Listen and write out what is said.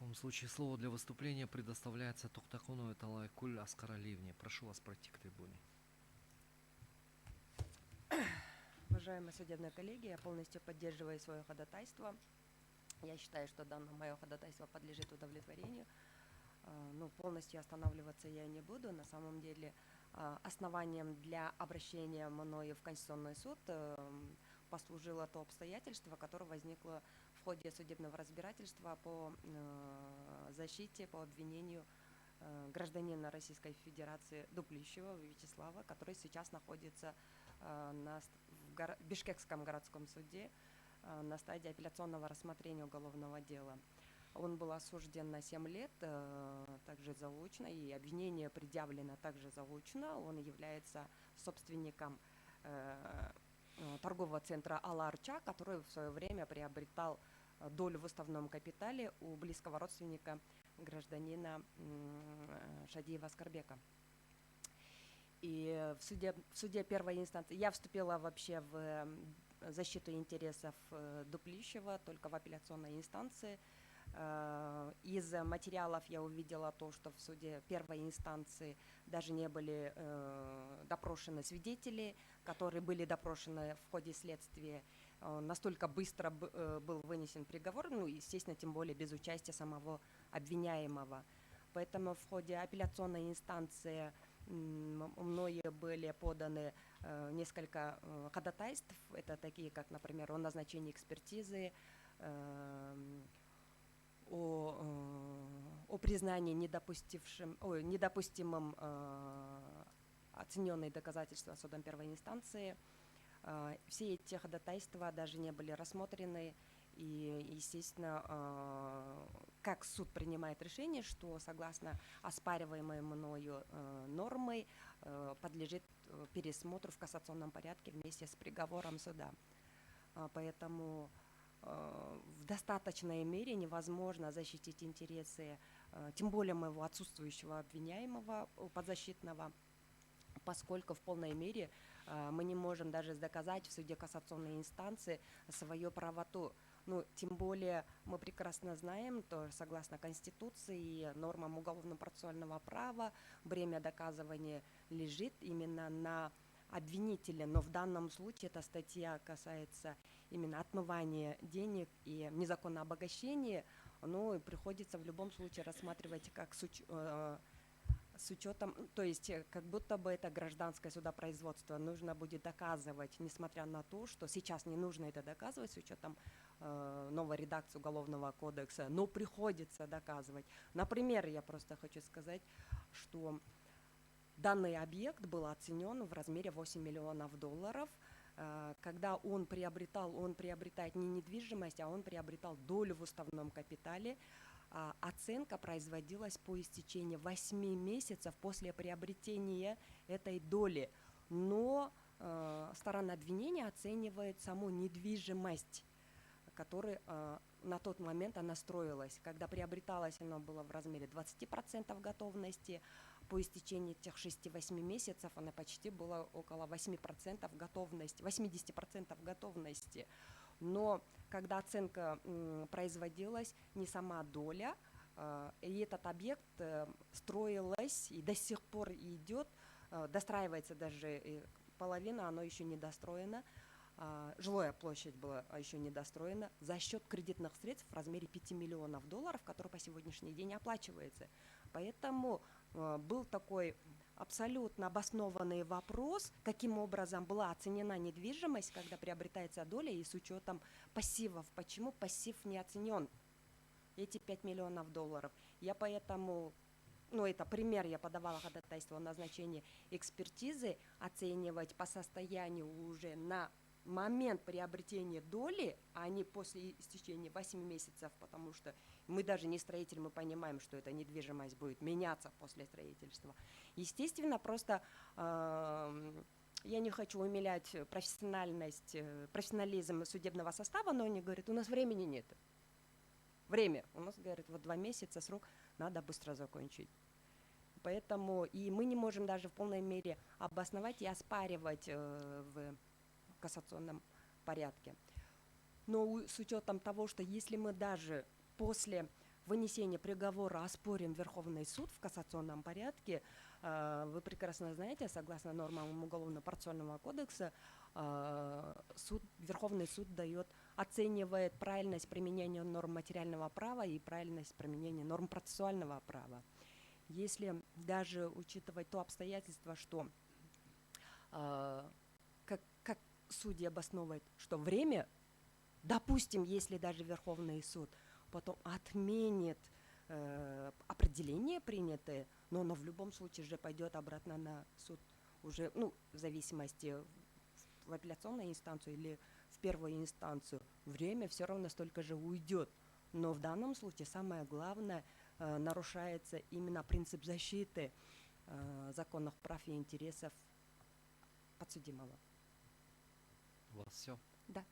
таком случае слово для выступления предоставляется Тохтакуну Эталайкуль Аскар Алиевне. Прошу вас пройти к трибуне. Уважаемые судебные коллеги, я полностью поддерживаю свое ходатайство. Я считаю, что данное мое ходатайство подлежит удовлетворению. Полностью останавливаться я не буду. На самом деле основанием для обращения мною в Конституционный суд послужило то обстоятельство, которое возникло в ходе судебного разбирательства по защите, по обвинению гражданина Российской Федерации Дуплищева Вячеслава, который сейчас находится в Бишкекском городском суде на стадии апелляционного рассмотрения уголовного дела. Он был осужден на 7 лет, также заочно, и обвинение предъявлено также заочно. Он является собственником торгового центра Ала-Арча, который в свое время приобретал долю в уставном капитале у близкого родственника гражданина Шадиева Аскарбека. И в суде первой инстанции я вступила вообще в защиту интересов Дуплищева только в апелляционной инстанции. Из материалов я увидела то, что в суде первой инстанции даже не были допрошены свидетели, которые были допрошены в ходе следствия. Настолько быстро был вынесен приговор, естественно, тем более без участия самого обвиняемого. Поэтому в ходе апелляционной инстанции мною были поданы несколько ходатайств. Это такие, как, например, о назначении экспертизы, о признании недопустимым оцененные доказательства судом первой инстанции. Все эти ходатайства даже не были рассмотрены. И, естественно, как суд принимает решение, что согласно оспариваемой мною нормой подлежит пересмотру в кассационном порядке вместе с приговором суда. Поэтому в достаточной мере невозможно защитить интересы, тем более моего отсутствующего обвиняемого подзащитного, поскольку в полной мере мы не можем даже доказать в суде кассационной инстанции свою правоту. Тем более мы прекрасно знаем, что согласно Конституции и нормам уголовно-процессуального права бремя доказывания лежит именно на обвинителя, но в данном случае эта статья касается именно отмывания денег и незаконного обогащения, и приходится в любом случае рассматривать как с учетом, то есть как будто бы это гражданское судопроизводство нужно будет доказывать, несмотря на то, что сейчас не нужно это доказывать с учетом новой редакции Уголовного кодекса, но приходится доказывать. Например, я просто хочу сказать, что данный объект был оценен в размере $8 миллионов. Когда он приобретает не недвижимость, а он приобретал долю в уставном капитале. Оценка производилась по истечении 8 месяцев после приобретения этой доли. Но сторона обвинения оценивает саму недвижимость, которая на тот момент она строилась. Когда приобреталась, она была в размере 20% готовности. По истечении этих 6-8 месяцев она почти была около 8% готовности, 80% готовности. Но когда оценка производилась, не сама доля, и этот объект строилась и до сих пор идет, достраивается даже половина, оно еще не достроено. Жилая площадь была еще не достроена за счет кредитных средств в размере $5 миллионов, который по сегодняшний день оплачивается. Поэтому был такой абсолютно обоснованный вопрос, каким образом была оценена недвижимость, когда приобретается доля и с учетом пассивов. Почему пассив не оценен? Эти $5 миллионов. Я поэтому, это пример, я подавала ходатайство о назначении экспертизы, оценивать по состоянию уже на момент приобретения доли, а не после истечения 8 месяцев, потому что мы даже не строитель, мы понимаем, что эта недвижимость будет меняться после строительства. Естественно, просто я не хочу умилять профессионализм судебного состава, но они говорят, у нас времени нет. Время. У нас, говорят, 2 месяца срок, надо быстро закончить. Поэтому и мы не можем даже в полной мере обосновать и оспаривать в кассационном порядке. Но с учетом того, что если мы даже после вынесения приговора оспорен Верховный суд в кассационном порядке, вы прекрасно знаете, согласно нормам Уголовно-процессуального кодекса, Верховный суд оценивает правильность применения норм материального права и правильность применения норм процессуального права. Если даже учитывать то обстоятельство, что как судьи обосновывают, что время, допустим, если даже Верховный суд потом отменит определение принятое, но оно в любом случае же пойдет обратно на суд уже, ну, в зависимости в апелляционную инстанцию или в первую инстанцию, время все равно столько же уйдет. Но в данном случае самое главное, нарушается именно принцип защиты законных прав и интересов подсудимого. У вас все? Да.